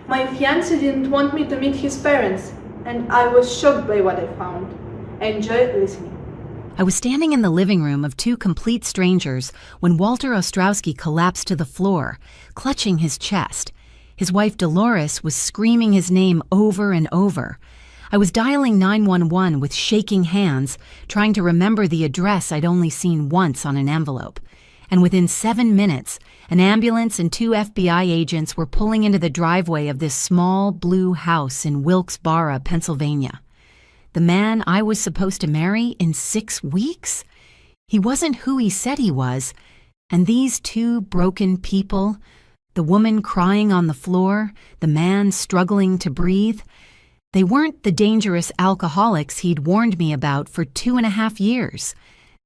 My fiancé didn't want me to meet his parents, and I was shocked by what I found. I enjoyed listening. I was standing in the living room of two complete strangers when Walter Ostrowski collapsed to the floor, clutching his chest. His wife Dolores was screaming his name over and over. I was dialing 911 with shaking hands, trying to remember the address I'd only seen once on an envelope. And within 7 minutes, an ambulance and 2 FBI agents were pulling into the driveway of this small blue house in Wilkes-Barre, Pennsylvania. The man I was supposed to marry in 6 weeks? He wasn't who he said he was, and these two broken people, the woman crying on the floor, the man struggling to breathe, they weren't the dangerous alcoholics he'd warned me about for 2.5 years.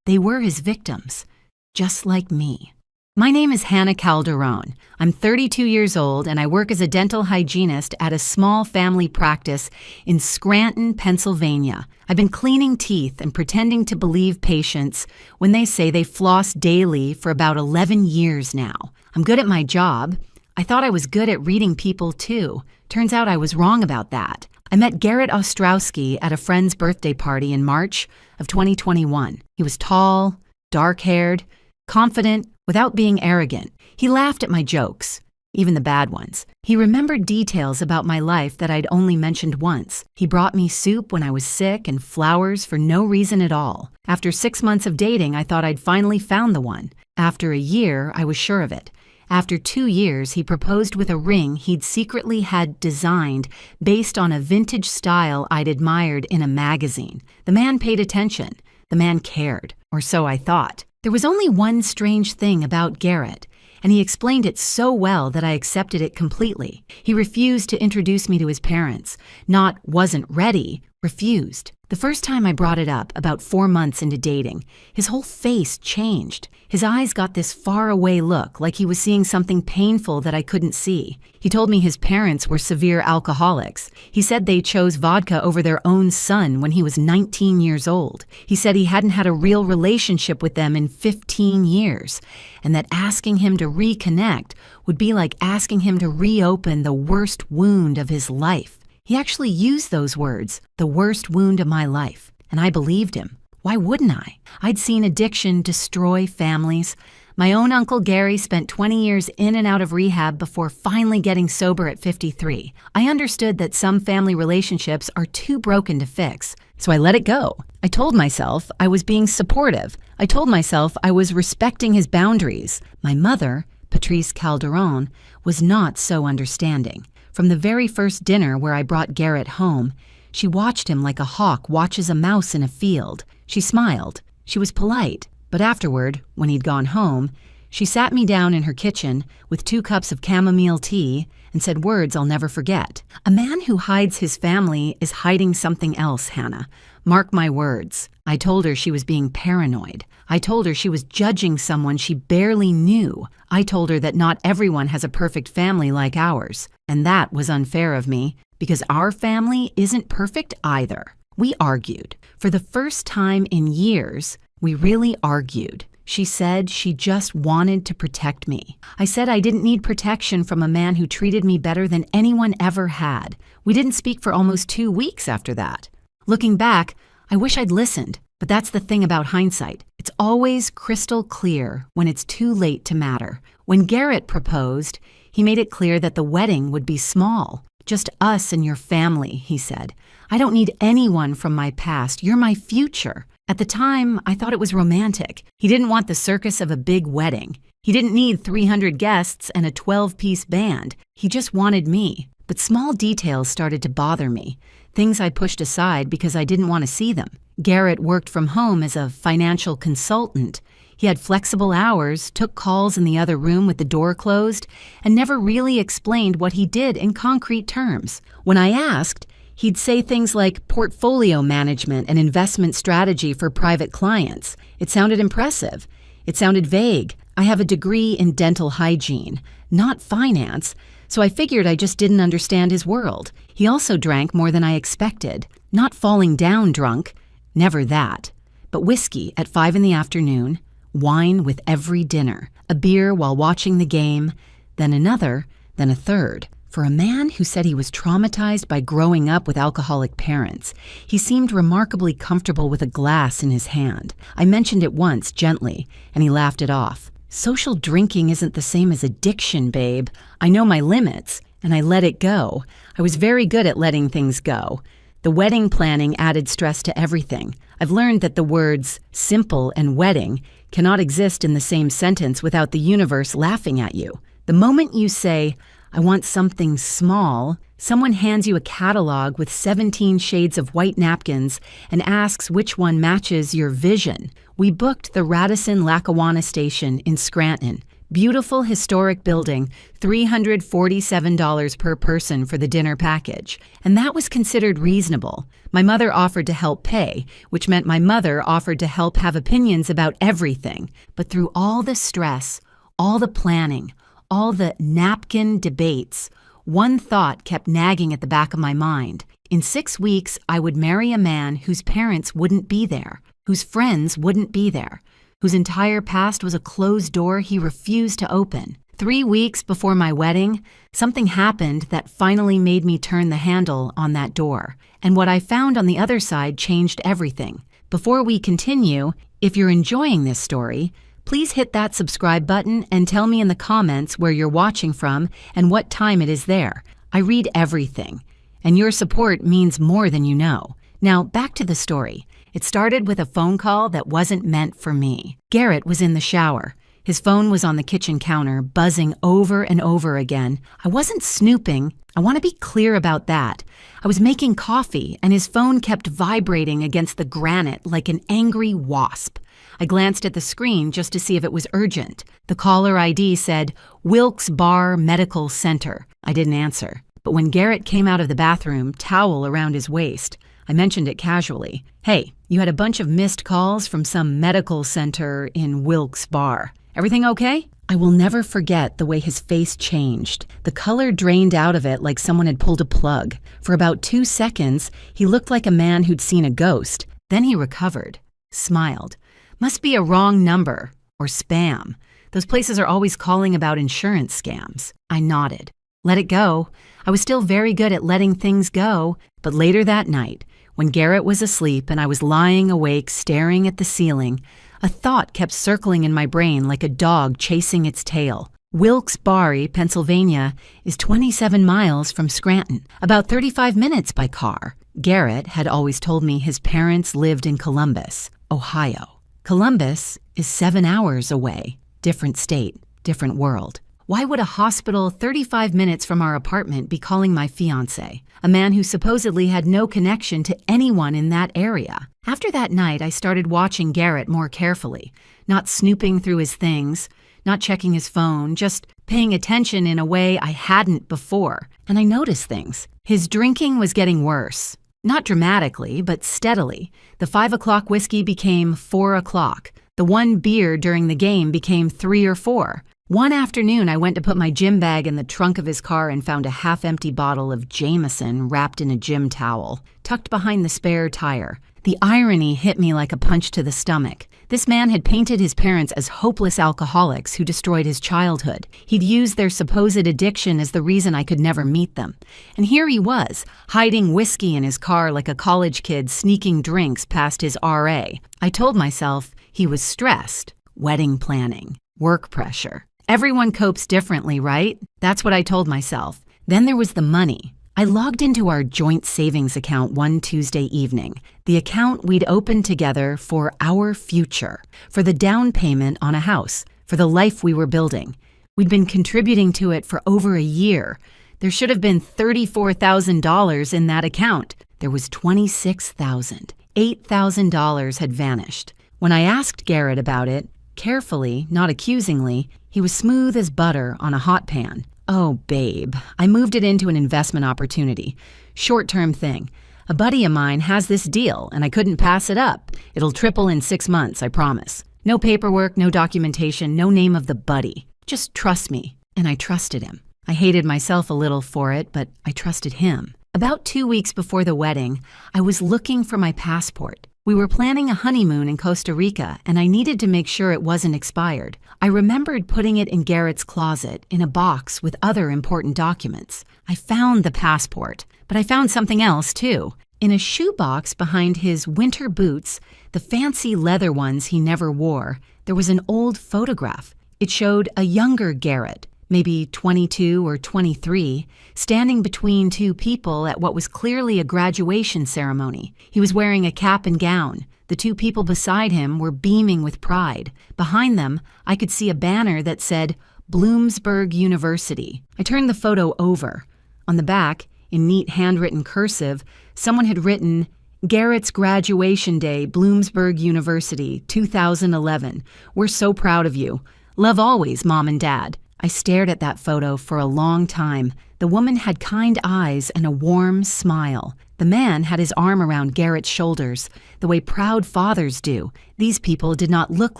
They were his victims, just like me. My name is Hannah Calderon. I'm 32 years old and I work as a dental hygienist at a small family practice in Scranton, Pennsylvania. I've been cleaning teeth and pretending to believe patients when they say they floss daily for about 11 years now. I'm good at my job. I thought I was good at reading people too. Turns out I was wrong about that. I met Garrett Ostrowski at a friend's birthday party in March of 2021. He was tall, dark-haired, confident, without being arrogant. He laughed at my jokes, even the bad ones. He remembered details about my life that I'd only mentioned once. He brought me soup when I was sick and flowers for no reason at all. After 6 months of dating, I thought I'd finally found the one. After a year, I was sure of it. After 2 years, he proposed with a ring he'd secretly had designed based on a vintage style I'd admired in a magazine. The man paid attention. The man cared, or so I thought. There was only one strange thing about Garrett, and he explained it so well that I accepted it completely. He refused to introduce me to his parents. Not wasn't ready, refused. The first time I brought it up, about 4 months into dating, his whole face changed. His eyes got this faraway look, like he was seeing something painful that I couldn't see. He told me his parents were severe alcoholics. He said they chose vodka over their own son when he was 19 years old. He said he hadn't had a real relationship with them in 15 years, and that asking him to reconnect would be like asking him to reopen the worst wound of his life. He actually used those words, the worst wound of my life, and I believed him. Why wouldn't I? I'd seen addiction destroy families. My own Uncle Gary spent 20 years in and out of rehab before finally getting sober at 53. I understood that some family relationships are too broken to fix, so I let it go. I told myself I was being supportive. I told myself I was respecting his boundaries. My mother, Patrice Calderon, was not so understanding. From the very first dinner where I brought Garrett home, she watched him like a hawk watches a mouse in a field. She smiled. She was polite. But afterward, when he'd gone home, she sat me down in her kitchen with 2 cups of chamomile tea and said words I'll never forget. A man who hides his family is hiding something else, Hannah. Mark my words. I told her she was being paranoid. I told her she was judging someone she barely knew. I told her that not everyone has a perfect family like ours. And that was unfair of me, because our family isn't perfect either. We argued. For the first time in years, we really argued. She said she just wanted to protect me. I said I didn't need protection from a man who treated me better than anyone ever had. We didn't speak for almost 2 weeks after that. Looking back, I wish I'd listened, but that's the thing about hindsight. It's always crystal clear when it's too late to matter. When Garrett proposed, he made it clear that the wedding would be small. Just us and your family, he said. I don't need anyone from my past. You're my future. At the time, I thought it was romantic. He didn't want the circus of a big wedding. He didn't need 300 guests and a 12-piece band. He just wanted me. But small details started to bother me, things I pushed aside because I didn't want to see them. Garrett worked from home as a financial consultant. He had flexible hours, took calls in the other room with the door closed, and never really explained what he did in concrete terms. When I asked, he'd say things like portfolio management and investment strategy for private clients. It sounded impressive. It sounded vague. I have a degree in dental hygiene, not finance, so I figured I just didn't understand his world. He also drank more than I expected. Not falling down drunk, never that, but whiskey at 5 p.m, wine with every dinner, a beer while watching the game, then another, then a third. For a man who said he was traumatized by growing up with alcoholic parents, he seemed remarkably comfortable with a glass in his hand. I mentioned it once, gently, and he laughed it off. Social drinking isn't the same as addiction, babe. I know my limits, and I let it go. I was very good at letting things go. The wedding planning added stress to everything. I've learned that the words simple and wedding cannot exist in the same sentence without the universe laughing at you. The moment you say, I want something small, someone hands you a catalog with 17 shades of white napkins and asks which one matches your vision. We booked the Radisson-Lackawanna station in Scranton. Beautiful historic building, $347 per person for the dinner package. And that was considered reasonable. My mother offered to help pay, which meant my mother offered to help have opinions about everything. But through all the stress, all the planning, all the napkin debates, one thought kept nagging at the back of my mind. In 6 weeks, I would marry a man whose parents wouldn't be there, whose friends wouldn't be there, whose entire past was a closed door he refused to open. 3 weeks before my wedding, something happened that finally made me turn the handle on that door. And what I found on the other side changed everything. Before we continue, if you're enjoying this story, please hit that subscribe button and tell me in the comments where you're watching from and what time it is there. I read everything, and your support means more than you know. Now, back to the story. It started with a phone call that wasn't meant for me. Garrett was in the shower. His phone was on the kitchen counter, buzzing over and over again. I wasn't snooping. I want to be clear about that. I was making coffee, and his phone kept vibrating against the granite like an angry wasp. I glanced at the screen just to see if it was urgent. The caller ID said, Wilkes Barre Medical Center. I didn't answer. But when Garrett came out of the bathroom, towel around his waist, I mentioned it casually. Hey, you had a bunch of missed calls from some medical center in Wilkes Barre. Everything okay? I will never forget the way his face changed. The color drained out of it like someone had pulled a plug. For about 2 seconds, he looked like a man who'd seen a ghost. Then he recovered, smiled. Must be a wrong number, or spam. Those places are always calling about insurance scams. I nodded. Let it go. I was still very good at letting things go, but later that night, when Garrett was asleep and I was lying awake staring at the ceiling, a thought kept circling in my brain like a dog chasing its tail. Wilkes-Barre, Pennsylvania, is 27 miles from Scranton, about 35 minutes by car. Garrett had always told me his parents lived in Columbus, Ohio. Columbus is 7 hours away. Different state, different world. Why would a hospital 35 minutes from our apartment be calling my fiancé, a man who supposedly had no connection to anyone in that area? After that night, I started watching Garrett more carefully, not snooping through his things, not checking his phone, just paying attention in a way I hadn't before. And I noticed things. His drinking was getting worse. Not dramatically, but steadily. The 5 o'clock whiskey became 4 o'clock. The one beer during the game became 3 or 4. One afternoon, I went to put my gym bag in the trunk of his car and found a half-empty bottle of Jameson wrapped in a gym towel, tucked behind the spare tire. The irony hit me like a punch to the stomach. This man had painted his parents as hopeless alcoholics who destroyed his childhood. He'd used their supposed addiction as the reason I could never meet them. And here he was, hiding whiskey in his car like a college kid sneaking drinks past his RA. I told myself he was stressed, wedding planning, work pressure. Everyone copes differently, right? That's what I told myself. Then there was the money. I logged into our joint savings account one Tuesday evening, the account we'd opened together for our future, for the down payment on a house, for the life we were building. We'd been contributing to it for over a year. There should have been $34,000 in that account. There was $26,000. $8,000 had vanished. When I asked Garrett about it, carefully, not accusingly, he was smooth as butter on a hot pan. Oh, babe, I moved it into an investment opportunity. Short-term thing. A buddy of mine has this deal, and I couldn't pass it up. It'll triple in 6 months, I promise. No paperwork, no documentation, no name of the buddy. Just trust me. And I trusted him. I hated myself a little for it, but I trusted him. About 2 weeks before the wedding, I was looking for my passport. We were planning a honeymoon in Costa Rica, and I needed to make sure it wasn't expired. I remembered putting it in Garrett's closet in a box with other important documents. I found the passport, but I found something else too. In a shoebox behind his winter boots, the fancy leather ones he never wore, there was an old photograph. It showed a younger Garrett, maybe 22 or 23, standing between two people at what was clearly a graduation ceremony. He was wearing a cap and gown. The two people beside him were beaming with pride. Behind them, I could see a banner that said, Bloomsburg University. I turned the photo over. On the back, in neat handwritten cursive, someone had written, Garrett's graduation day, Bloomsburg University, 2011. We're so proud of you. Love always, Mom and Dad. I stared at that photo for a long time. The woman had kind eyes and a warm smile. The man had his arm around Garrett's shoulders, the way proud fathers do. These people did not look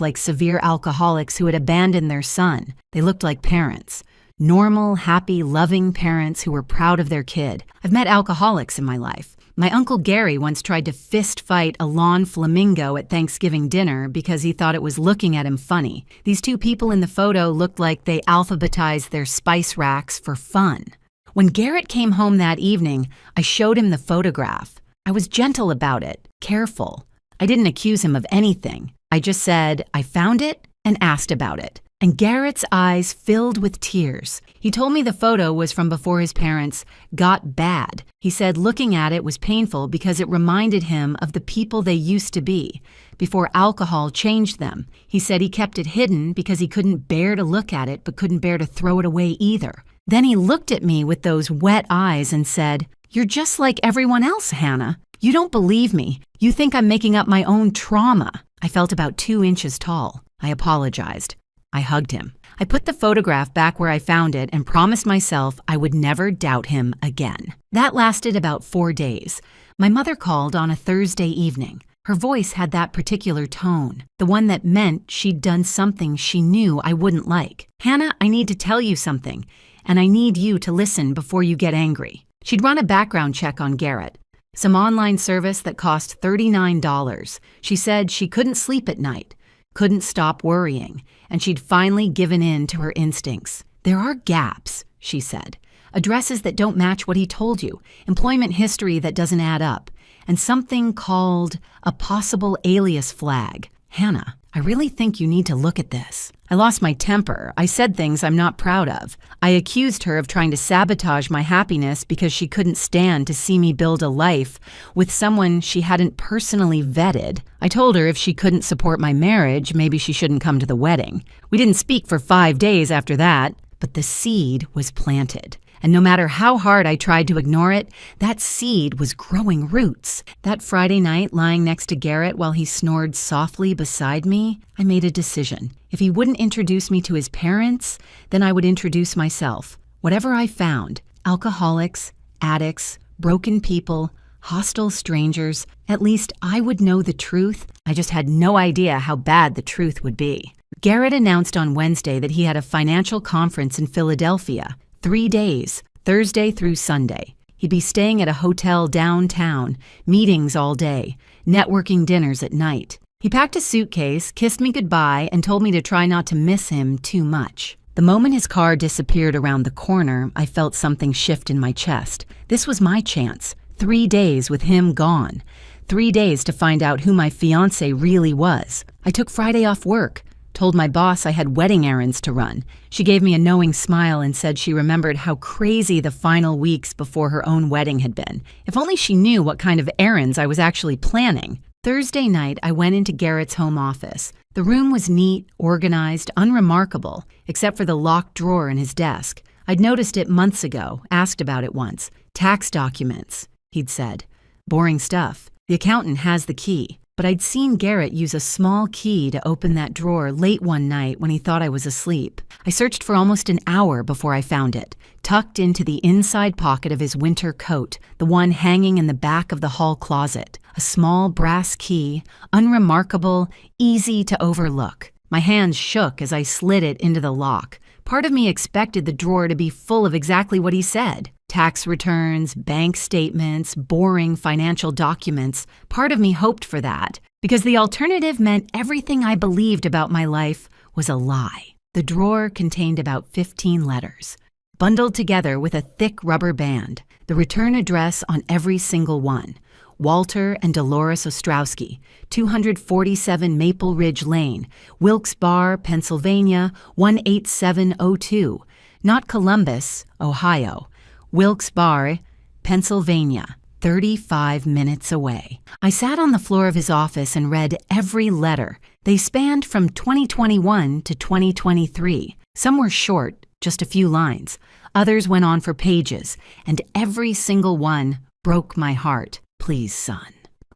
like severe alcoholics who had abandoned their son. They looked like parents. Normal, happy, loving parents who were proud of their kid. I've met alcoholics in my life. My Uncle Gary once tried to fist fight a lawn flamingo at Thanksgiving dinner because he thought it was looking at him funny. These two people in the photo looked like they alphabetized their spice racks for fun. When Garrett came home that evening, I showed him the photograph. I was gentle about it, careful. I didn't accuse him of anything. I just said I found it and asked about it. And Garrett's eyes filled with tears. He told me the photo was from before his parents got bad. He said looking at it was painful because it reminded him of the people they used to be, before alcohol changed them. He said he kept it hidden because he couldn't bear to look at it but couldn't bear to throw it away either. Then he looked at me with those wet eyes and said, You're just like everyone else, Hannah. You don't believe me. You think I'm making up my own trauma. I felt about 2 inches tall. I apologized. I hugged him. I put the photograph back where I found it and promised myself I would never doubt him again. That lasted about 4 days. My mother called on a Thursday evening. Her voice had that particular tone, the one that meant she'd done something she knew I wouldn't like. Hannah, I need to tell you something, and I need you to listen before you get angry. She'd run a background check on Garrett, some online service that cost $39. She said she couldn't sleep at night, couldn't stop worrying, and she'd finally given in to her instincts. There are gaps, she said. Addresses that don't match what he told you, employment history that doesn't add up, and something called a possible alias flag. Hannah, I really think you need to look at this. I lost my temper. I said things I'm not proud of. I accused her of trying to sabotage my happiness because she couldn't stand to see me build a life with someone she hadn't personally vetted. I told her if she couldn't support my marriage, maybe she shouldn't come to the wedding. We didn't speak for 5 days after that, but the seed was planted. And no matter how hard I tried to ignore it, that seed was growing roots. That Friday night, lying next to Garrett while he snored softly beside me, I made a decision. If he wouldn't introduce me to his parents, then I would introduce myself. Whatever I found, alcoholics, addicts, broken people, hostile strangers, at least I would know the truth. I just had no idea how bad the truth would be. Garrett announced on Wednesday that he had a financial conference in Philadelphia. 3 days, Thursday through Sunday. He'd be staying at a hotel downtown, meetings all day, networking dinners at night. He packed a suitcase, kissed me goodbye, and told me to try not to miss him too much. The moment his car disappeared around the corner, I felt something shift in my chest. This was my chance. 3 days with him gone. 3 days to find out who my fiancé really was. I took Friday off work. Told my boss I had wedding errands to run. She gave me a knowing smile and said she remembered how crazy the final weeks before her own wedding had been. If only she knew what kind of errands I was actually planning. Thursday night, I went into Garrett's home office. The room was neat, organized, unremarkable, except for the locked drawer in his desk. I'd noticed it months ago, asked about it once. Tax documents, he'd said. Boring stuff. The accountant has the key. But I'd seen Garrett use a small key to open that drawer late one night when he thought I was asleep. I searched for almost an hour before I found it, tucked into the inside pocket of his winter coat, the one hanging in the back of the hall closet. A small brass key, unremarkable, easy to overlook. My hands shook as I slid it into the lock. Part of me expected the drawer to be full of exactly what he said. Tax returns, bank statements, boring financial documents. Part of me hoped for that, because the alternative meant everything I believed about my life was a lie. The drawer contained about 15 letters. bundled together with a thick rubber band. The return address on every single one. Walter and Dolores Ostrowski, 247 Maple Ridge Lane, Wilkes-Barre, Pennsylvania, 18702. Not Columbus, Ohio. Wilkes-Barre, Pennsylvania, 35 minutes away. I sat on the floor of his office and read every letter. They spanned from 2021 to 2023. Some were short, just a few lines. Others went on for pages, and every single one broke my heart. Please, son,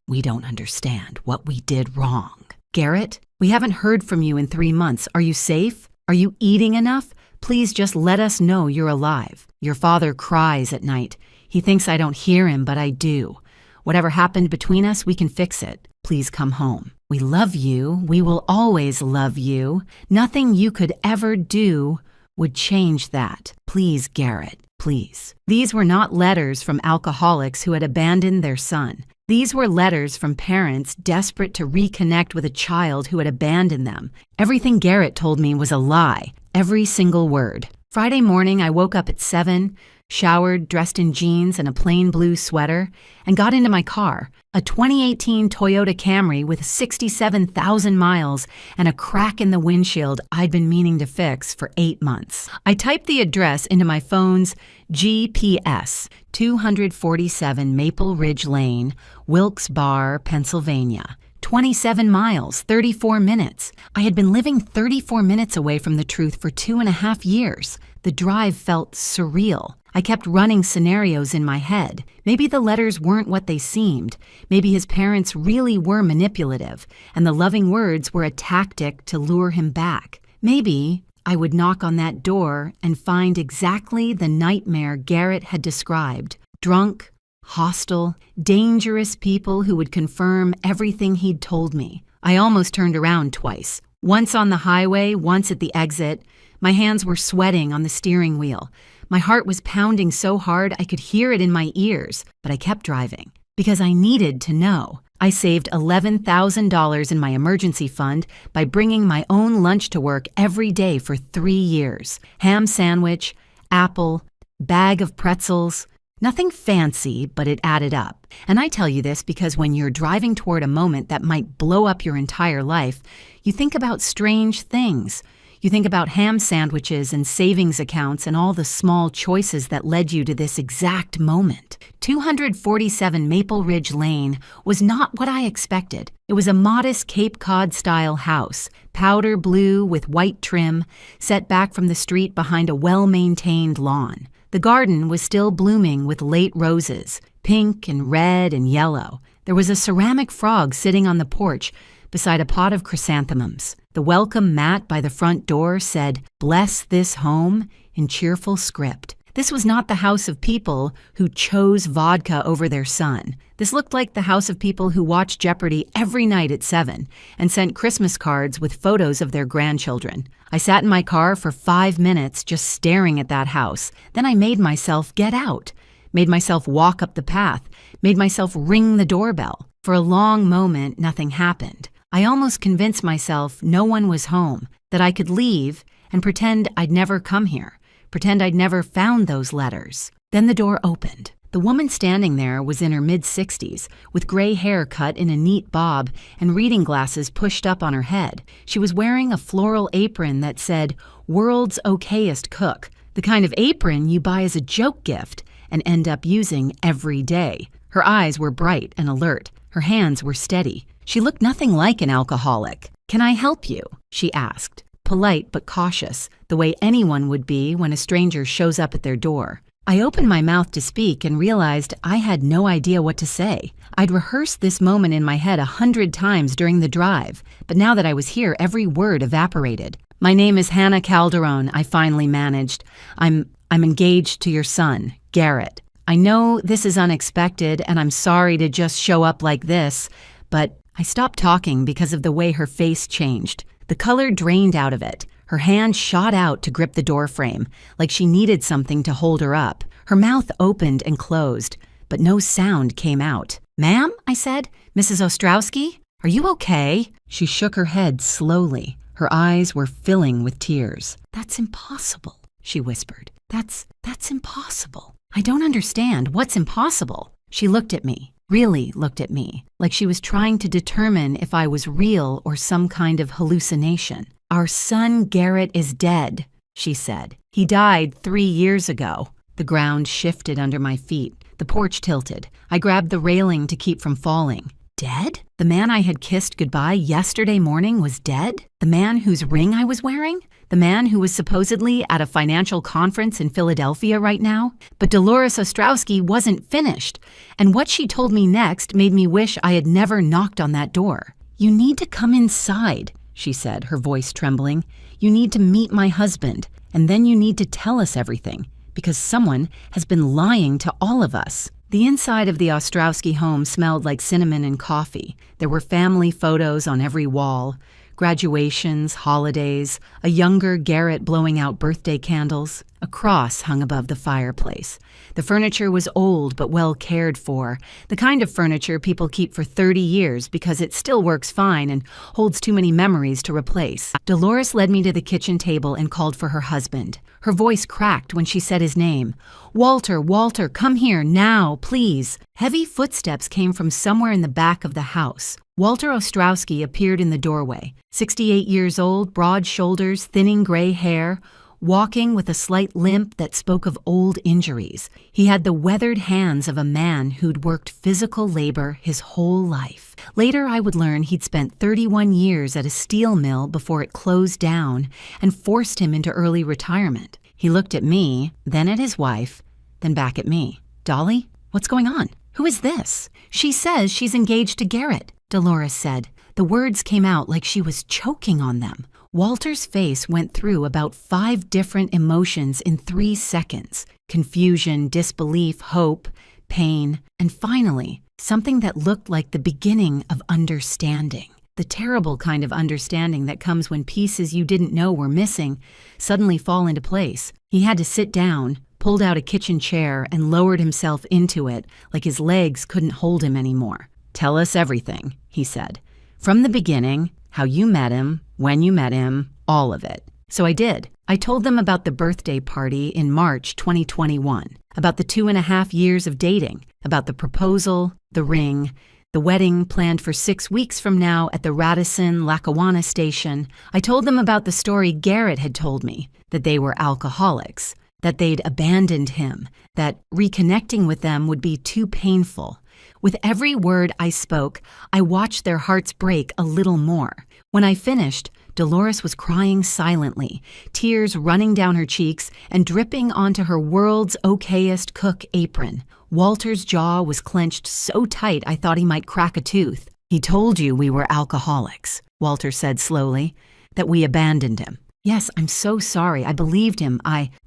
we don't understand what we did wrong. Garrett, we haven't heard from you in 3 months. Are you safe? Are you eating enough? Please just let us know you're alive. Your father cries at night. He thinks I don't hear him, but I do. Whatever happened between us, we can fix it. Please come home. We love you. We will always love you. Nothing you could ever do would change that. Please, Garrett, please. These were not letters from alcoholics who had abandoned their son. These were letters from parents desperate to reconnect with a child who had abandoned them. Everything Garrett told me was a lie. Every single word. Friday morning, I woke up at 7, showered, dressed in jeans and a plain blue sweater, and got into my car, a 2018 Toyota Camry with 67,000 miles and a crack in the windshield I'd been meaning to fix for 8 months. I typed the address into my phone's GPS, 247 Maple Ridge Lane, Wilkes-Barre, Pennsylvania. 27 miles, 34 minutes. I had been living 34 minutes away from the truth for 2.5 years. The drive felt surreal. I kept running scenarios in my head. Maybe the letters weren't what they seemed. Maybe his parents really were manipulative, and the loving words were a tactic to lure him back. Maybe I would knock on that door and find exactly the nightmare Garrett had described. Drunk, hostile, dangerous people who would confirm everything he'd told me. I almost turned around twice. Once on the highway, once at the exit. My hands were sweating on the steering wheel. My heart was pounding so hard I could hear it in my ears, but I kept driving because I needed to know. I saved $11,000 in my emergency fund by bringing my own lunch to work every day for 3 years. Ham sandwich, apple, bag of pretzels. Nothing fancy, but it added up. And I tell you this because when you're driving toward a moment that might blow up your entire life, you think about strange things. You think about ham sandwiches and savings accounts and all the small choices that led you to this exact moment. 247 Maple Ridge Lane was not what I expected. It was a modest Cape Cod-style house, powder blue with white trim, set back from the street behind a well-maintained lawn. The garden was still blooming with late roses, pink and red and yellow. There was a ceramic frog sitting on the porch beside a pot of chrysanthemums. The welcome mat by the front door said, "Bless this home," in cheerful script. This was not the house of people who chose vodka over their son. This looked like the house of people who watched Jeopardy every night at 7 and sent Christmas cards with photos of their grandchildren. I sat in my car for 5 minutes just staring at that house. Then I made myself get out, made myself walk up the path, made myself ring the doorbell. For a long moment, nothing happened. I almost convinced myself no one was home, that I could leave and pretend I'd never come here. Pretend I'd never found those letters. Then the door opened. The woman standing there was in her mid-60s, with gray hair cut in a neat bob and reading glasses pushed up on her head. She was wearing a floral apron that said, "World's Okayest Cook," the kind of apron you buy as a joke gift and end up using every day. Her eyes were bright and alert. Her hands were steady. She looked nothing like an alcoholic. "Can I help you?" she asked. Polite but cautious, the way anyone would be when a stranger shows up at their door. I opened my mouth to speak and realized I had no idea what to say. I'd rehearsed this moment in my head 100 times during the drive, but now that I was here, every word evaporated. "My name is Hannah Calderon," I finally managed. I'm engaged to your son, Garrett. I know this is unexpected and I'm sorry to just show up like this, but I stopped talking because of the way her face changed. The color drained out of it. Her hand shot out to grip the doorframe, like she needed something to hold her up. Her mouth opened and closed, but no sound came out. "Ma'am?" I said. "Mrs. Ostrowski? Are you okay?" She shook her head slowly. Her eyes were filling with tears. "That's impossible," she whispered. That's impossible. I don't understand. What's impossible? She looked at me, really looked at me, like she was trying to determine if I was real or some kind of hallucination. Our son Garrett is dead, she said. He died 3 years ago. The ground shifted under my feet. The porch tilted. I grabbed the railing to keep from falling. Dead? The man I had kissed goodbye yesterday morning was dead? The man whose ring I was wearing? The man who was supposedly at a financial conference in Philadelphia right now? But Dolores Ostrowski wasn't finished, and what she told me next made me wish I had never knocked on that door. You need to come inside, she said, her voice trembling. You need to meet my husband, and then you need to tell us everything, because someone has been lying to all of us. The inside of the Ostrowski home smelled like cinnamon and coffee. There were family photos on every wall, graduations, holidays, a younger Garrett blowing out birthday candles. A cross hung above the fireplace. The furniture was old but well cared for, the kind of furniture people keep for 30 years because it still works fine and holds too many memories to replace. Dolores led me to the kitchen table and called for her husband. Her voice cracked when she said his name. Walter, Walter, come here now, please. Heavy footsteps came from somewhere in the back of the house. Walter Ostrowski appeared in the doorway, 68 years old, broad shoulders, thinning gray hair, walking with a slight limp that spoke of old injuries. He had the weathered hands of a man who'd worked physical labor his whole life. Later, I would learn he'd spent 31 years at a steel mill before it closed down and forced him into early retirement. He looked at me, then at his wife, then back at me. Dolly, what's going on? Who is this? She says she's engaged to Garrett, Dolores said. The words came out like she was choking on them. Walter's face went through about 5 different emotions in 3 seconds. Confusion, disbelief, hope, pain, and finally, something that looked like the beginning of understanding. The terrible kind of understanding that comes when pieces you didn't know were missing suddenly fall into place. He had to sit down, pulled out a kitchen chair, and lowered himself into it like his legs couldn't hold him anymore. Tell us everything, he said. From the beginning, how you met him, when you met him, all of it. So I did. I told them about the birthday party in March 2021, about the 2.5 years of dating, about the proposal, the ring, the wedding planned for 6 weeks from now at the Radisson-Lackawanna station. I told them about the story Garrett had told me, that they were alcoholics, that they'd abandoned him, that reconnecting with them would be too painful. With every word I spoke, I watched their hearts break a little more. When I finished, Dolores was crying silently, tears running down her cheeks and dripping onto her world's okayest cook apron. Walter's jaw was clenched so tight I thought he might crack a tooth. He told you we were alcoholics, Walter said slowly, that we abandoned him. Yes, I'm so sorry. I believed him.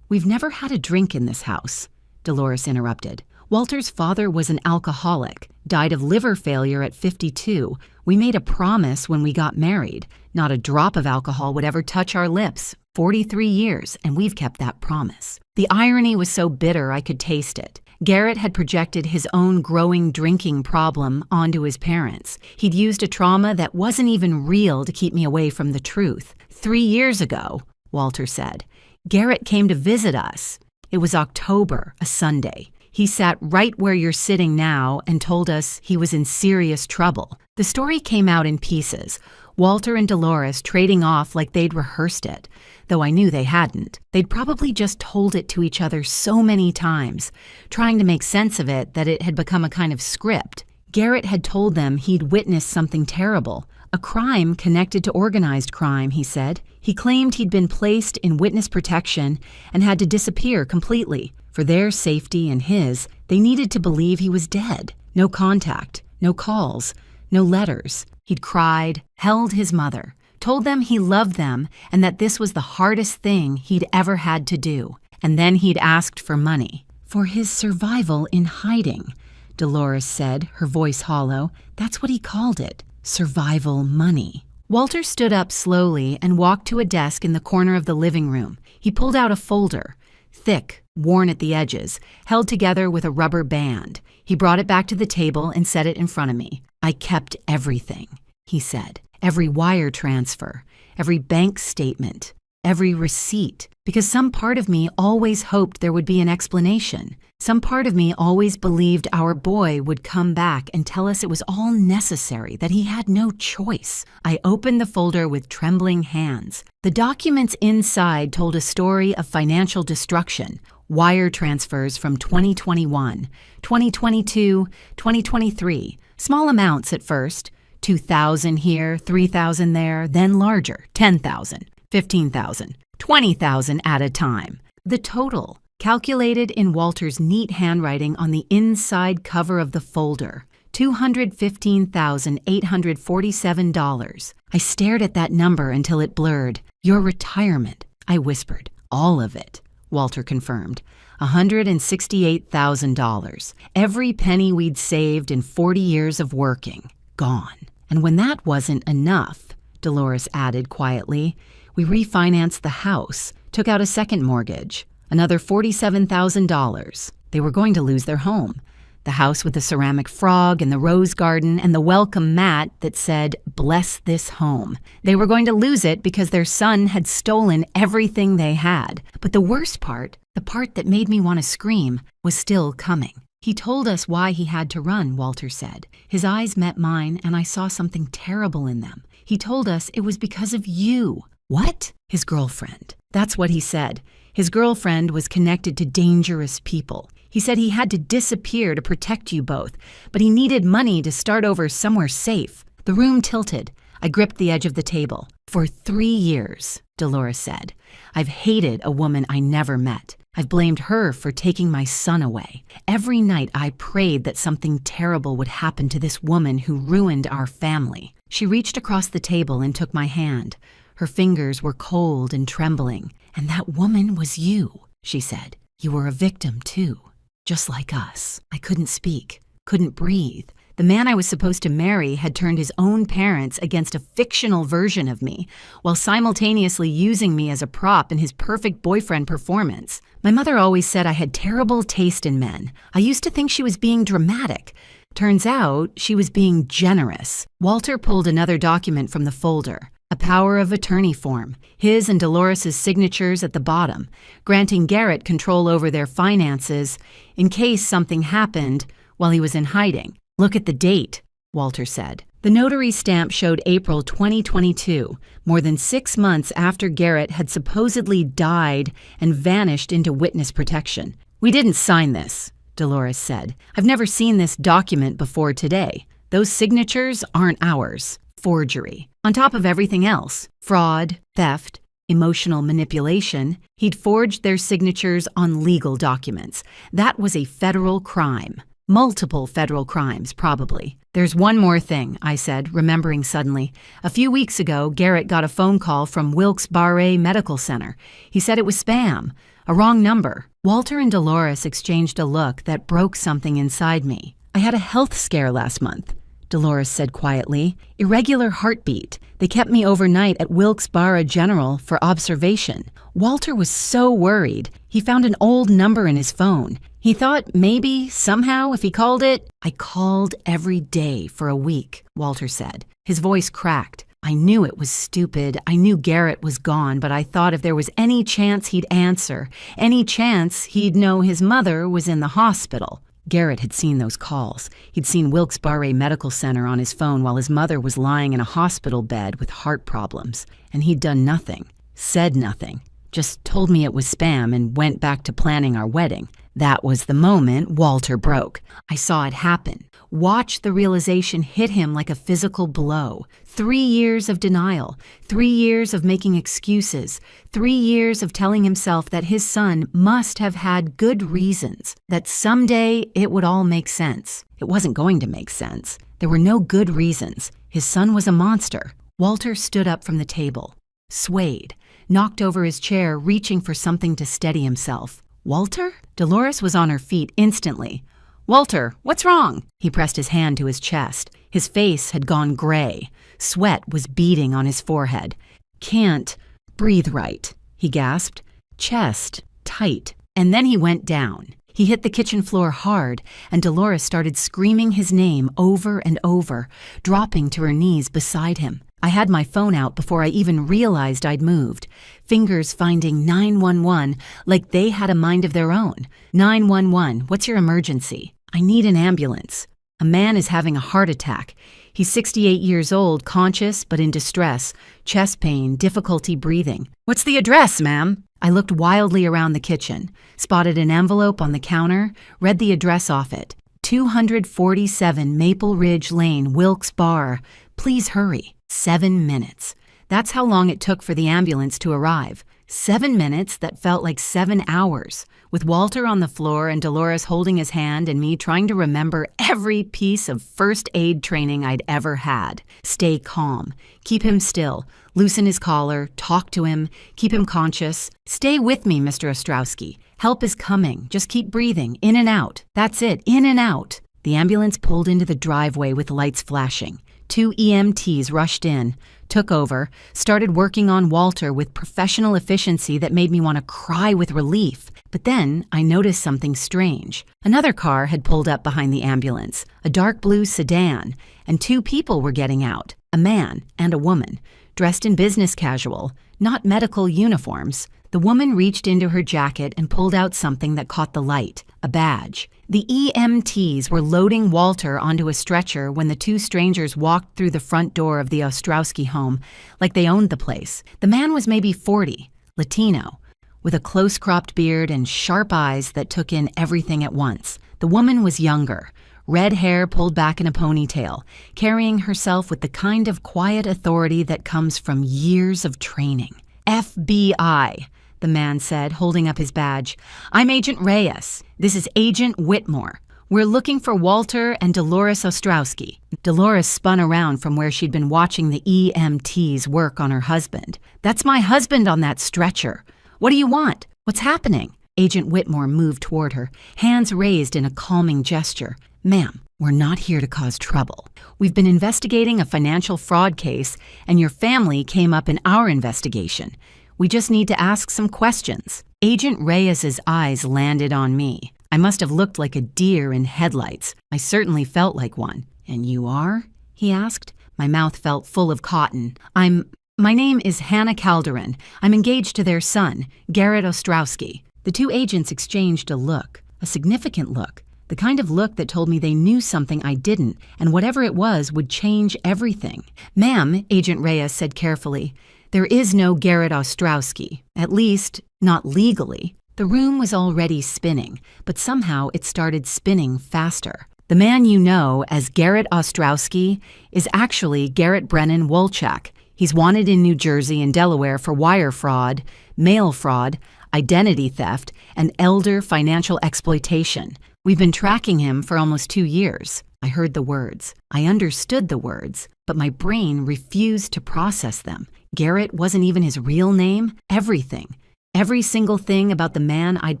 We've never had a drink in this house, Dolores interrupted. Walter's father was an alcoholic, died of liver failure at 52. We made a promise when we got married. Not a drop of alcohol would ever touch our lips. 43 years, and we've kept that promise. The irony was so bitter I could taste it. Garrett had projected his own growing drinking problem onto his parents. He'd used a trauma that wasn't even real to keep me away from the truth. 3 years ago, Walter said, Garrett came to visit us. It was October, a Sunday. He sat right where you're sitting now and told us he was in serious trouble. The story came out in pieces, Walter and Dolores trading off like they'd rehearsed it, though I knew they hadn't. They'd probably just told it to each other so many times, trying to make sense of it that it had become a kind of script. Garrett had told them he'd witnessed something terrible, a crime connected to organized crime, he said. He claimed he'd been placed in witness protection and had to disappear completely. For their safety and his, they needed to believe he was dead. No contact, no calls, no letters. He'd cried, held his mother, told them he loved them and that this was the hardest thing he'd ever had to do. And then he'd asked for money. For his survival in hiding, Dolores said, her voice hollow. That's what he called it, survival money. Walter stood up slowly and walked to a desk in the corner of the living room. He pulled out a folder, thick, worn at the edges, held together with a rubber band. He brought it back to the table and set it in front of me. I kept everything, he said. Every wire transfer, every bank statement, every receipt, because some part of me always hoped there would be an explanation. Some part of me always believed our boy would come back and tell us it was all necessary, that he had no choice. I opened the folder with trembling hands. The documents inside told a story of financial destruction, wire transfers from 2021, 2022, 2023, small amounts at first, 2,000 here, 3,000 there, then larger, 10,000, 15,000, 20,000 at a time. The total, calculated in Walter's neat handwriting on the inside cover of the folder, $215,847. I stared at that number until it blurred. Your retirement, I whispered. All of it, Walter confirmed. $168,000. Every penny we'd saved in 40 years of working, gone. And when that wasn't enough, Dolores added quietly, we refinanced the house, took out a second mortgage, another $47,000. They were going to lose their home. The house with the ceramic frog and the rose garden and the welcome mat that said, "Bless this home." They were going to lose it because their son had stolen everything they had. But the worst part, the part that made me want to scream, was still coming. He told us why he had to run, Walter said. His eyes met mine and I saw something terrible in them. He told us it was because of you. What? His girlfriend. That's what he said. His girlfriend was connected to dangerous people. He said he had to disappear to protect you both, but he needed money to start over somewhere safe. The room tilted. I gripped the edge of the table. For 3 years, Dolores said, I've hated a woman I never met. I've blamed her for taking my son away. Every night I prayed that something terrible would happen to this woman who ruined our family. She reached across the table and took my hand. Her fingers were cold and trembling. And that woman was you, she said. You were a victim too, just like us. I couldn't speak, couldn't breathe. The man I was supposed to marry had turned his own parents against a fictional version of me, while simultaneously using me as a prop in his perfect boyfriend performance. My mother always said I had terrible taste in men. I used to think she was being dramatic. Turns out she was being generous. Walter pulled another document from the folder. A power of attorney form, his and Dolores's signatures at the bottom, granting Garrett control over their finances in case something happened while he was in hiding. Look at the date, Walter said. The notary stamp showed April 2022, more than 6 months after Garrett had supposedly died and vanished into witness protection. We didn't sign this, Dolores said. I've never seen this document before today. Those signatures aren't ours. Forgery. On top of everything else, fraud, theft, emotional manipulation, he'd forged their signatures on legal documents. That was a federal crime. Multiple federal crimes, probably. There's one more thing, I said, remembering suddenly. A few weeks ago, Garrett got a phone call from Wilkes-Barre Medical Center. He said it was spam, a wrong number. Walter and Dolores exchanged a look that broke something inside me. I had a health scare last month, Dolores said quietly. Irregular heartbeat. They kept me overnight at Wilkes-Barre General for observation. Walter was so worried. He found an old number in his phone. He thought maybe, somehow, if he called it. I called every day for a week, Walter said. His voice cracked. I knew it was stupid. I knew Garrett was gone, but I thought if there was any chance he'd answer, any chance he'd know his mother was in the hospital. Garrett had seen those calls. He'd seen Wilkes-Barre Medical Center on his phone while his mother was lying in a hospital bed with heart problems. And he'd done nothing, said nothing, just told me it was spam and went back to planning our wedding. That was the moment Walter broke. I saw it happen. Watch the realization hit him like a physical blow. 3 years of denial, 3 years of making excuses, 3 years of telling himself that his son must have had good reasons, that someday it would all make sense. It wasn't going to make sense. There were no good reasons. His son was a monster. Walter stood up from the table, swayed, knocked over his chair, reaching for something to steady himself. Walter? Dolores was on her feet instantly. Walter, what's wrong? He pressed his hand to his chest. His face had gone gray. Sweat was beading on his forehead. Can't breathe right, he gasped. Chest tight. And then he went down. He hit the kitchen floor hard, and Dolores started screaming his name over and over, dropping to her knees beside him. I had my phone out before I even realized I'd moved, fingers finding 911 like they had a mind of their own. 911, what's your emergency? I need an ambulance. A man is having a heart attack. He's 68 years old, conscious but in distress, chest pain, difficulty breathing. What's the address, ma'am? I looked wildly around the kitchen, spotted an envelope on the counter, read the address off it. 247 Maple Ridge Lane, Wilkes-Barre. Please hurry. 7 minutes. That's how long it took for the ambulance to arrive. 7 minutes that felt like 7 hours, with Walter on the floor and Dolores holding his hand and me trying to remember every piece of first aid training I'd ever had. Stay calm. Keep him still. Loosen his collar. Talk to him. Keep him conscious. Stay with me, Mr. Ostrowski. Help is coming. Just keep breathing. In and out. That's it. In and out. The ambulance pulled into the driveway with lights flashing. 2 EMTs rushed in, took over, started working on Walter with professional efficiency that made me want to cry with relief. But then I noticed something strange. Another car had pulled up behind the ambulance, a dark blue sedan, and 2 people were getting out, a man and a woman, dressed in business casual, not medical uniforms. The woman reached into her jacket and pulled out something that caught the light, a badge. The EMTs were loading Walter onto a stretcher when the 2 strangers walked through the front door of the Ostrowski home like they owned the place. The man was maybe 40, Latino, with a close-cropped beard and sharp eyes that took in everything at once. The woman was younger, red hair pulled back in a ponytail, carrying herself with the kind of quiet authority that comes from years of training. FBI, the man said, holding up his badge. I'm Agent Reyes. This is Agent Whitmore. We're looking for Walter and Dolores Ostrowski. Dolores spun around from where she'd been watching the EMTs work on her husband. That's my husband on that stretcher. What do you want? What's happening? Agent Whitmore moved toward her, hands raised in a calming gesture. Ma'am, we're not here to cause trouble. We've been investigating a financial fraud case, and your family came up in our investigation. We just need to ask some questions. Agent Reyes's eyes landed on me. I must have looked like a deer in headlights. I certainly felt like one. And you are? He asked. My mouth felt full of cotton. My name is Hannah Calderon. I'm engaged to their son, Garrett Ostrowski. The 2 agents exchanged a look, a significant look, the kind of look that told me they knew something I didn't, and whatever it was would change everything. Ma'am, Agent Reyes said carefully, there is no Garrett Ostrowski, at least not legally. The room was already spinning, but somehow it started spinning faster. The man you know as Garrett Ostrowski is actually Garrett Brennan Wolchak. He's wanted in New Jersey and Delaware for wire fraud, mail fraud, identity theft, and elder financial exploitation. We've been tracking him for almost 2 years. I heard the words. I understood the words, but my brain refused to process them. Garrett wasn't even his real name. Everything, every single thing about the man I'd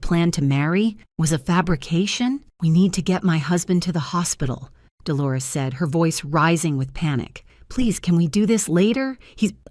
planned to marry was a fabrication. We need to get my husband to the hospital, Dolores said, her voice rising with panic. Please, can we do this later?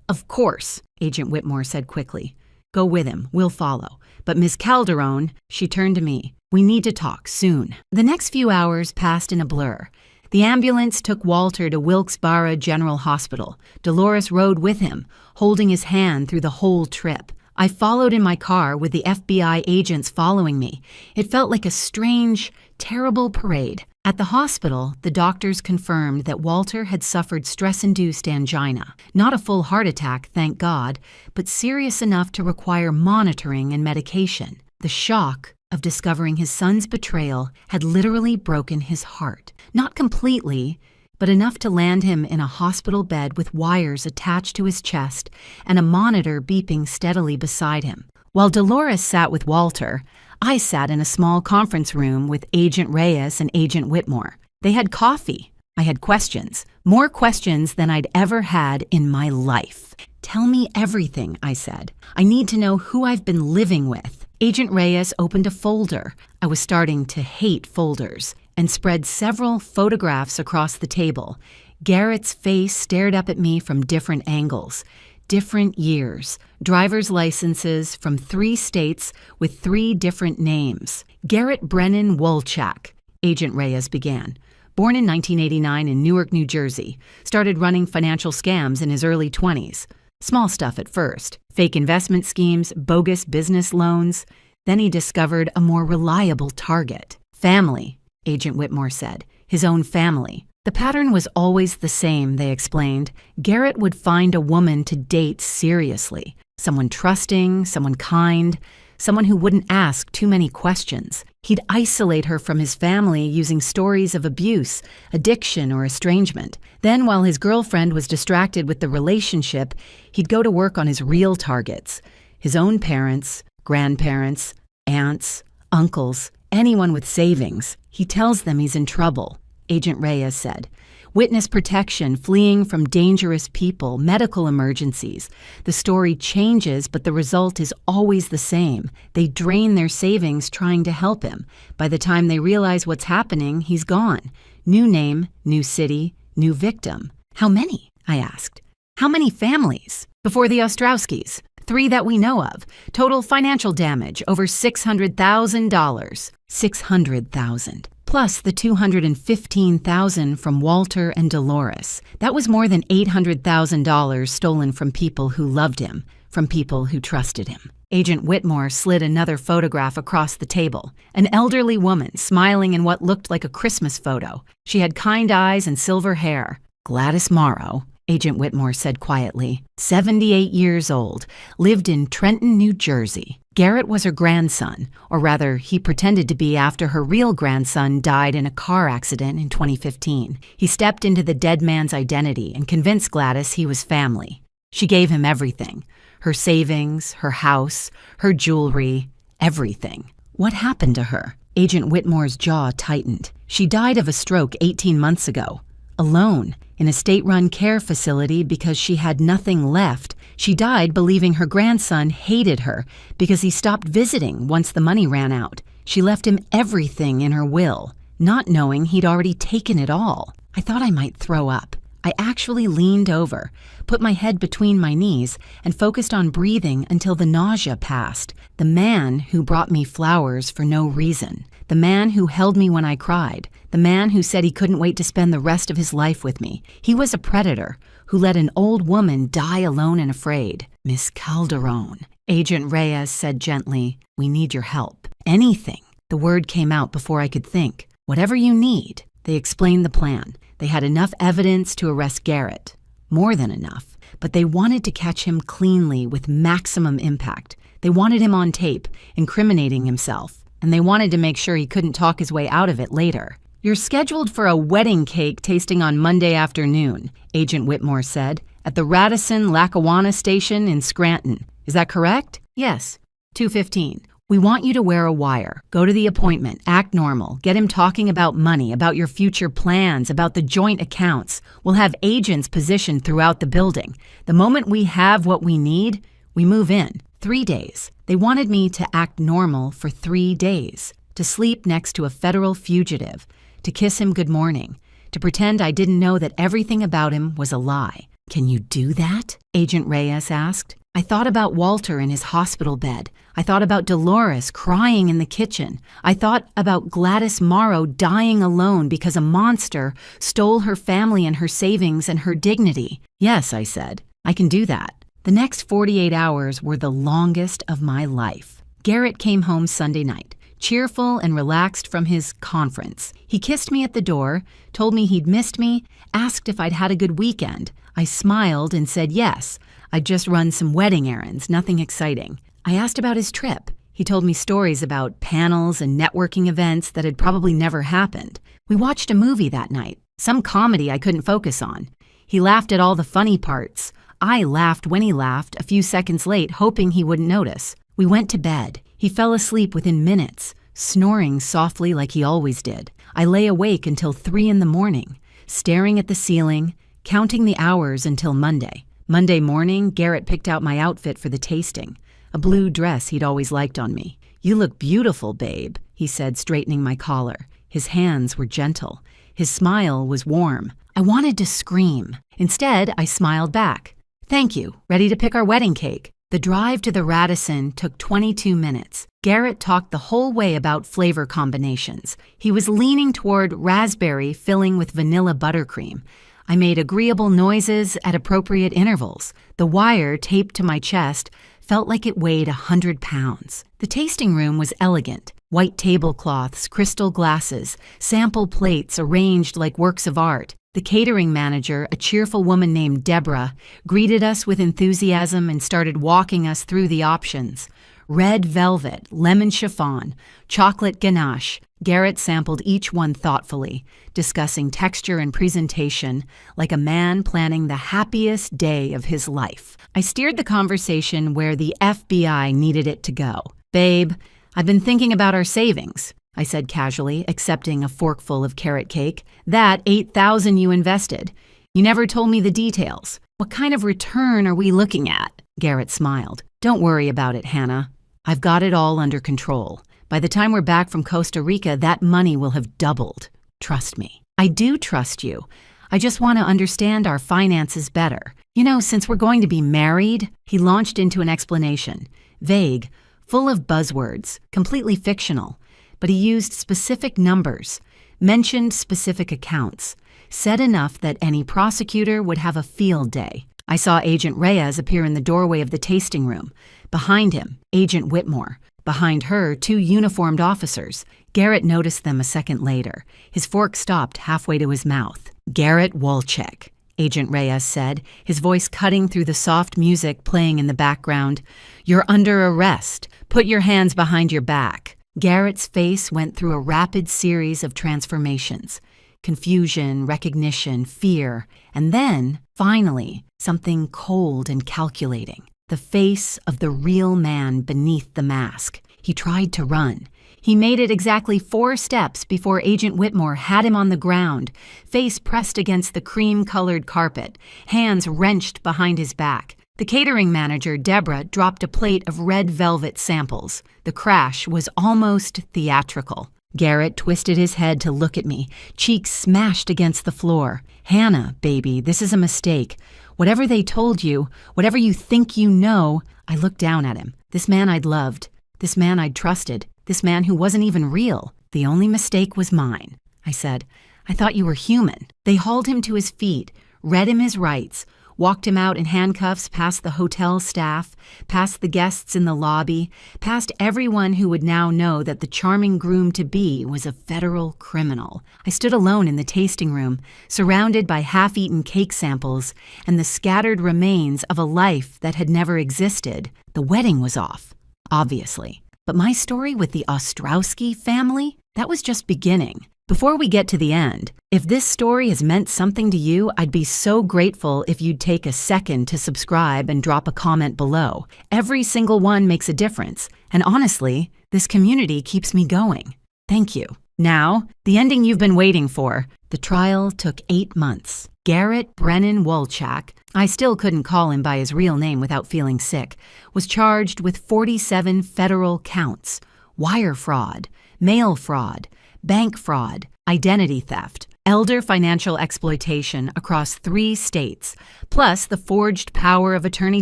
Of course, Agent Whitmore said quickly. Go with him. We'll follow. But Miss Calderon, she turned to me. We need to talk soon. The next few hours passed in a blur. The ambulance took Walter to Wilkes-Barre General Hospital. Dolores rode with him, holding his hand through the whole trip. I followed in my car with the FBI agents following me. It felt like a strange, terrible parade. At the hospital, the doctors confirmed that Walter had suffered stress-induced angina. Not a full heart attack, thank God, but serious enough to require monitoring and medication. The shock of discovering his son's betrayal had literally broken his heart. Not completely, but enough to land him in a hospital bed with wires attached to his chest and a monitor beeping steadily beside him. While Dolores sat with Walter, I sat in a small conference room with Agent Reyes and Agent Whitmore. They had coffee. I had questions. More questions than I'd ever had in my life. Tell me everything, I said. I need to know who I've been living with. Agent Reyes opened a folder. I was starting to hate folders, and spread several photographs across the table. Garrett's face stared up at me from different angles. Different years, driver's licenses from 3 states with 3 different names. Garrett Brennan Wolchak, Agent Reyes began. born in 1989 in Newark, New Jersey, started running financial scams in his early 20s. Small stuff at first, fake investment schemes, bogus business loans. Then he discovered a more reliable target. Family, Agent Whitmore said, his own family. The pattern was always the same, they explained. Garrett would find a woman to date seriously. Someone trusting, someone kind, someone who wouldn't ask too many questions. He'd isolate her from his family using stories of abuse, addiction, or estrangement. Then, while his girlfriend was distracted with the relationship, he'd go to work on his real targets. His own parents, grandparents, aunts, uncles, anyone with savings. He tells them he's in trouble, Agent Reyes said. Witness protection, fleeing from dangerous people, medical emergencies. The story changes, but the result is always the same. They drain their savings trying to help him. By the time they realize what's happening, he's gone. New name, new city, new victim. How many? I asked. How many families? Before the Ostrowskis. 3 that we know of. Total financial damage, over $600,000. $600,000. Plus the $215,000 from Walter and Dolores. That was more than $800,000 stolen from people who loved him, from people who trusted him. Agent Whitmore slid another photograph across the table. An elderly woman smiling in what looked like a Christmas photo. She had kind eyes and silver hair. Gladys Morrow, Agent Whitmore said quietly, 78 years old, lived in Trenton, New Jersey. Garrett was her grandson, or rather, he pretended to be after her real grandson died in a car accident in 2015. He stepped into the dead man's identity and convinced Gladys he was family. She gave him everything. Her savings, her house, her jewelry, everything. What happened to her? Agent Whitmore's jaw tightened. She died of a stroke 18 months ago. Alone, in a state-run care facility because she had nothing left. She died believing her grandson hated her because he stopped visiting once the money ran out. She left him everything in her will, not knowing he'd already taken it all. I thought I might throw up. I actually leaned over, put my head between my knees, and focused on breathing until the nausea passed. The man who brought me flowers for no reason. The man who held me when I cried. The man who said he couldn't wait to spend the rest of his life with me. He was a predator who let an old woman die alone and afraid. Miss Calderon, Agent Reyes said gently, we need your help. Anything. The word came out before I could think. Whatever you need. They explained the plan. They had enough evidence to arrest Garrett. More than enough. But they wanted to catch him cleanly with maximum impact. They wanted him on tape, incriminating himself. And they wanted to make sure he couldn't talk his way out of it later. You're scheduled for a wedding cake tasting on Monday afternoon, Agent Whitmore said, at the Radisson-Lackawanna station in Scranton. Is that correct? Yes. 2:15. We want you to wear a wire. Go to the appointment. Act normal. Get him talking about money, about your future plans, about the joint accounts. We'll have agents positioned throughout the building. The moment we have what we need, we move in. 3 days. They wanted me to act normal for 3 days. To sleep next to a federal fugitive. To kiss him good morning. To pretend I didn't know that everything about him was a lie. Can you do that? Agent Reyes asked. I thought about Walter in his hospital bed. I thought about Dolores crying in the kitchen. I thought about Gladys Morrow dying alone because a monster stole her family and her savings and her dignity. Yes, I said. I can do that. The next 48 hours were the longest of my life. Garrett came home Sunday night, cheerful and relaxed from his conference. He kissed me at the door, told me he'd missed me, asked if I'd had a good weekend. I smiled and said yes. I'd just run some wedding errands, nothing exciting. I asked about his trip. He told me stories about panels and networking events that had probably never happened. We watched a movie that night, some comedy I couldn't focus on. He laughed at all the funny parts. I laughed when he laughed, a few seconds late, hoping he wouldn't notice. We went to bed. He fell asleep within minutes, snoring softly like he always did. I lay awake until 3 a.m, staring at the ceiling, counting the hours until Monday. Monday morning, Garrett picked out my outfit for the tasting, a blue dress he'd always liked on me. You look beautiful, babe, he said, straightening my collar. His hands were gentle. His smile was warm. I wanted to scream. Instead, I smiled back. Thank you. Ready to pick our wedding cake? The drive to the Radisson took 22 minutes. Garrett talked the whole way about flavor combinations. He was leaning toward raspberry filling with vanilla buttercream. I made agreeable noises at appropriate intervals. The wire taped to my chest felt like it weighed 100 pounds. The tasting room was elegant. White tablecloths, crystal glasses, sample plates arranged like works of art. The catering manager, a cheerful woman named Deborah, greeted us with enthusiasm and started walking us through the options. Red velvet, lemon chiffon, chocolate ganache. Garrett sampled each one thoughtfully, discussing texture and presentation like a man planning the happiest day of his life. I steered the conversation where the FBI needed it to go. "Babe, I've been thinking about our savings," I said casually, accepting a forkful of carrot cake. "That $8,000 you invested. You never told me the details. What kind of return are we looking at?" Garrett smiled. "Don't worry about it, Hannah. I've got it all under control. By the time we're back from Costa Rica, that money will have doubled. Trust me." "I do trust you. I just want to understand our finances better. You know, since we're going to be married," he launched into an explanation. Vague, full of buzzwords, completely fictional. But he used specific numbers, mentioned specific accounts, said enough that any prosecutor would have a field day. I saw Agent Reyes appear in the doorway of the tasting room. Behind him, Agent Whitmore. Behind her, 2 uniformed officers. Garrett noticed them a second later. His fork stopped halfway to his mouth. "Garrett Wolchek," Agent Reyes said, his voice cutting through the soft music playing in the background. "You're under arrest. Put your hands behind your back." Garrett's face went through a rapid series of transformations. Confusion, recognition, fear, and then, finally, something cold and calculating. The face of the real man beneath the mask. He tried to run. He made it exactly 4 steps before Agent Whitmore had him on the ground, face pressed against the cream-colored carpet, hands wrenched behind his back. The catering manager, Deborah, dropped a plate of red velvet samples. The crash was almost theatrical. Garrett twisted his head to look at me, cheeks smashed against the floor. "Hannah, baby, this is a mistake. Whatever they told you, whatever you think you know," I looked down at him. "This man I'd loved, this man I'd trusted, this man who wasn't even real. The only mistake was mine," I said. "I thought you were human." They hauled him to his feet, read him his rights, walked him out in handcuffs past the hotel staff, past the guests in the lobby, past everyone who would now know that the charming groom-to-be was a federal criminal. I stood alone in the tasting room, surrounded by half-eaten cake samples and the scattered remains of a life that had never existed. The wedding was off, obviously. But my story with the Ostrowski family, that was just beginning. Before we get to the end, if this story has meant something to you, I'd be so grateful if you'd take a second to subscribe and drop a comment below. Every single one makes a difference, and honestly, this community keeps me going. Thank you. Now, the ending you've been waiting for. The trial took 8 months. Garrett Brennan Wolchak, I still couldn't call him by his real name without feeling sick, was charged with 47 federal counts: wire fraud, mail fraud, bank fraud, identity theft, elder financial exploitation across 3 states, plus the forged power of attorney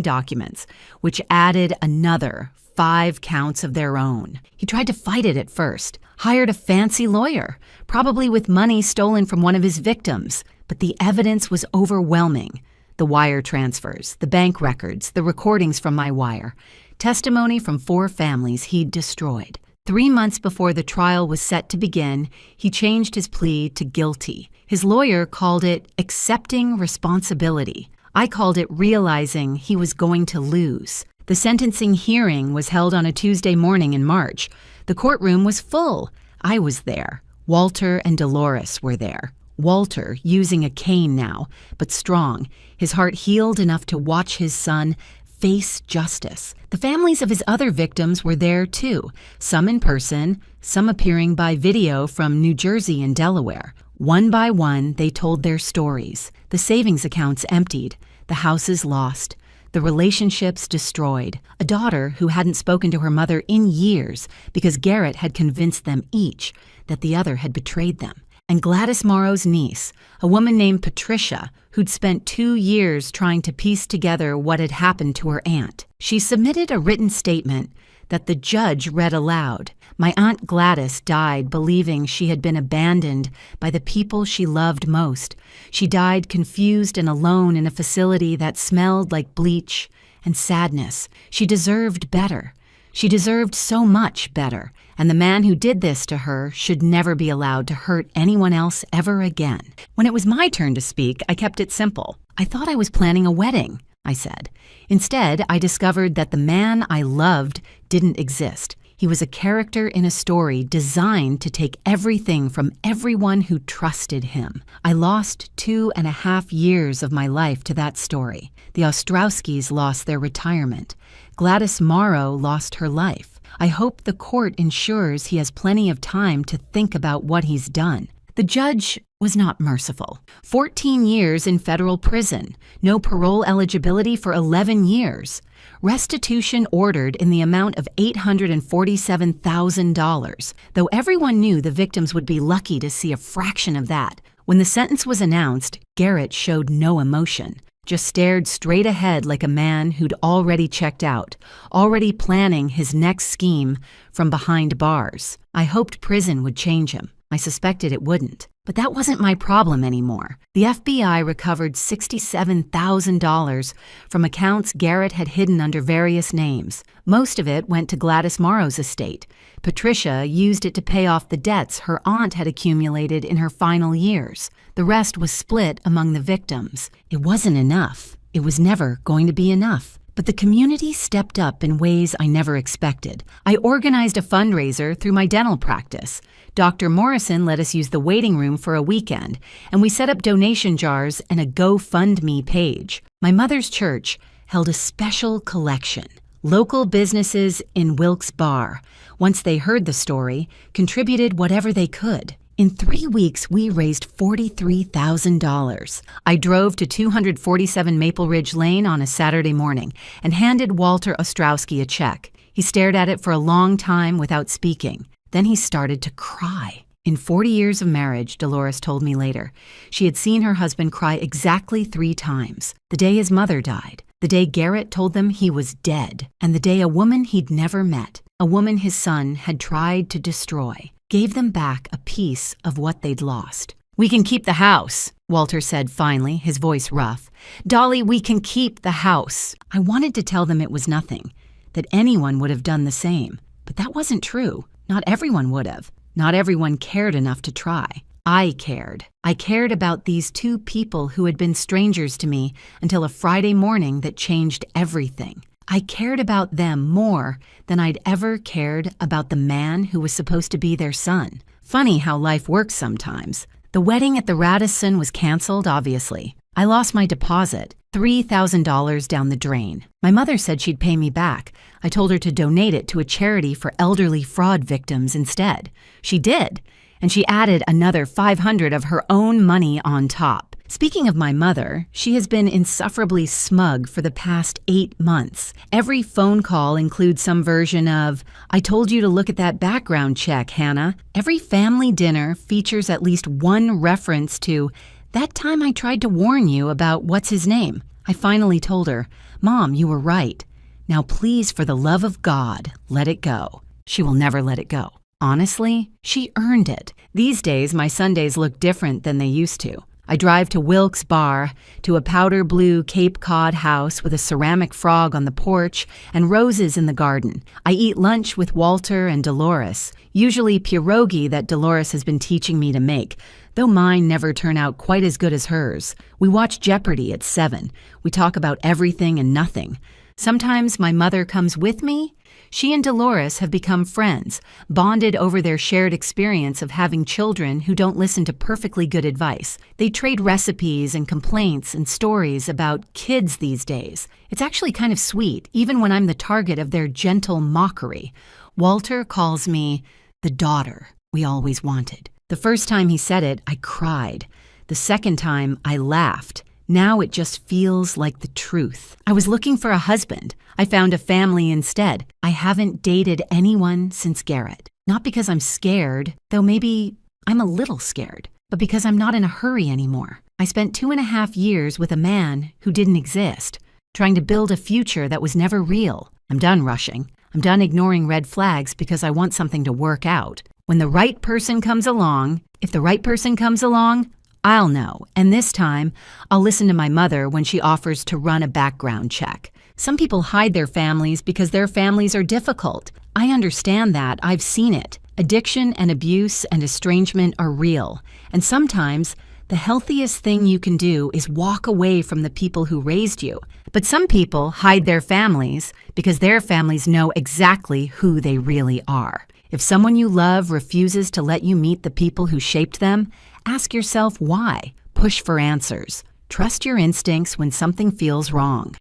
documents, which added another 5 counts of their own. He tried to fight it at first, hired a fancy lawyer, probably with money stolen from one of his victims, but the evidence was overwhelming. The wire transfers, the bank records, the recordings from my wire, testimony from 4 families he'd destroyed. 3 months before the trial was set to begin, he changed his plea to guilty. His lawyer called it accepting responsibility. I called it realizing he was going to lose. The sentencing hearing was held on a Tuesday morning in March. The courtroom was full. I was there. Walter and Dolores were there. Walter, using a cane now, but strong, his heart healed enough to watch his son face justice. The families of his other victims were there too, some in person, some appearing by video from New Jersey and Delaware. One by one, they told their stories. The savings accounts emptied, the houses lost, the relationships destroyed. A daughter who hadn't spoken to her mother in years because Garrett had convinced them each that the other had betrayed them. and Gladys Morrow's niece, a woman named Patricia, who'd spent 2 years trying to piece together what had happened to her aunt. She submitted a written statement that the judge read aloud. My Aunt Gladys died believing she had been abandoned by the people she loved most. She died confused and alone in a facility that smelled like bleach and sadness. She deserved better. She deserved so much better, and the man who did this to her should never be allowed to hurt anyone else ever again. When it was my turn to speak, I kept it simple. I thought I was planning a wedding, I said. Instead, I discovered that the man I loved didn't exist. He was a character in a story designed to take everything from everyone who trusted him. I lost 2.5 years of my life to that story. The Ostrowskis lost their retirement. Gladys Morrow lost her life. I hope the court ensures he has plenty of time to think about what he's done. The judge was not merciful. 14 years in federal prison, no parole eligibility for 11 years. Restitution ordered in the amount of $847,000, though everyone knew the victims would be lucky to see a fraction of that. When the sentence was announced, Garrett showed no emotion, just stared straight ahead like a man who'd already checked out, already planning his next scheme from behind bars. I hoped prison would change him. I suspected it wouldn't. But that wasn't my problem anymore. The FBI recovered $67,000 from accounts Garrett had hidden under various names. Most of it went to Gladys Morrow's estate. Patricia used it to pay off the debts her aunt had accumulated in her final years. The rest was split among the victims. It wasn't enough. It was never going to be enough. But the community stepped up in ways I never expected. I organized a fundraiser through my dental practice. Dr. Morrison let us use the waiting room for a weekend, and we set up donation jars and a GoFundMe page. My mother's church held a special collection. Local businesses in Wilkes Barre, once they heard the story, contributed whatever they could. In 3 weeks, we raised $43,000. I drove to 247 Maple Ridge Lane on a Saturday morning and handed Walter Ostrowski a check. He stared at it for a long time without speaking. Then he started to cry. In 40 years of marriage, Dolores told me later, she had seen her husband cry exactly 3 times. The day his mother died, the day Garrett told them he was dead, and the day a woman he'd never met, a woman his son had tried to destroy, gave them back a piece of what they'd lost. "We can keep the house," Walter said finally, his voice rough. "Dolly, we can keep the house." I wanted to tell them it was nothing, that anyone would have done the same. But that wasn't true. Not everyone would have. Not everyone cared enough to try. I cared. I cared about these 2 people who had been strangers to me until a Friday morning that changed everything. I cared about them more than I'd ever cared about the man who was supposed to be their son. Funny how life works sometimes. The wedding at the Radisson was canceled, obviously. I lost my deposit, $3,000 down the drain. My mother said she'd pay me back. I told her to donate it to a charity for elderly fraud victims instead. She did, and she added another $500 of her own money on top. Speaking of my mother, she has been insufferably smug for the past 8 months. Every phone call includes some version of, "I told you to look at that background check, Hannah." Every family dinner features at least one reference to, "That time I tried to warn you about what's his name." I finally told her, "Mom, you were right. Now please, for the love of God, let it go." She will never let it go. Honestly, she earned it. These days, my Sundays look different than they used to. I drive to Wilkes Barre, to a powder blue Cape Cod house with a ceramic frog on the porch and roses in the garden. I eat lunch with Walter and Dolores, usually pierogi that Dolores has been teaching me to make, though mine never turn out quite as good as hers. We watch Jeopardy at 7. We talk about everything and nothing. Sometimes my mother comes with me. She and Dolores have become friends, bonded over their shared experience of having children who don't listen to perfectly good advice. They trade recipes and complaints and stories about kids these days. It's actually kind of sweet, even when I'm the target of their gentle mockery. Walter calls me the daughter we always wanted. The first time he said it, I cried. The second time, I laughed. Now it just feels like the truth. I was looking for a husband. I found a family instead. I haven't dated anyone since Garrett. Not because I'm scared, though maybe I'm a little scared. but because I'm not in a hurry anymore. I spent 2.5 years with a man who didn't exist, trying to build a future that was never real. I'm done rushing. I'm done ignoring red flags because I want something to work out. When the right person comes along, if the right person comes along, I'll know. And this time, I'll listen to my mother when she offers to run a background check. Some people hide their families because their families are difficult. I understand that. I've seen it. Addiction and abuse and estrangement are real. And sometimes, the healthiest thing you can do is walk away from the people who raised you. But some people hide their families because their families know exactly who they really are. If someone you love refuses to let you meet the people who shaped them, ask yourself why. Push for answers. Trust your instincts when something feels wrong.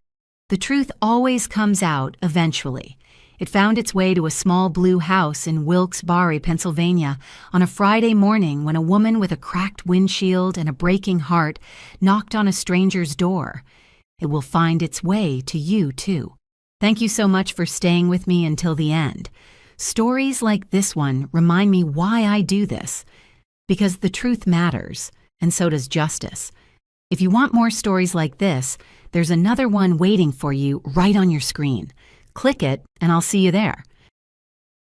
The truth always comes out eventually. It found its way to a small blue house in Wilkes-Barre, Pennsylvania, on a Friday morning when a woman with a cracked windshield and a breaking heart knocked on a stranger's door. It will find its way to you, too. Thank you so much for staying with me until the end. Stories like this one remind me why I do this. Because the truth matters, and so does justice. If you want more stories like this, there's another one waiting for you right on your screen. Click it, and I'll see you there.